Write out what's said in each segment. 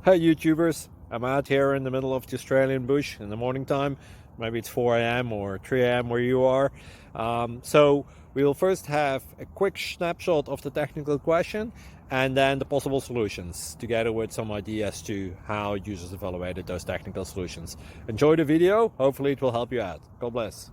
Hey YouTubers, I'm out here in the middle of the Australian bush in the morning time. Maybe it's 4 a.m. or 3 a.m. where you are. So we will first have a quick snapshot of the technical question and then the possible solutions, together with some ideas to how users evaluated those technical solutions. Enjoy the video, hopefully it will help you out. God bless.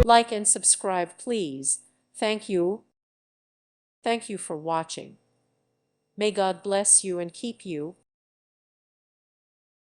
Like and subscribe, please. Thank you. Thank you for watching. May God bless you and keep you.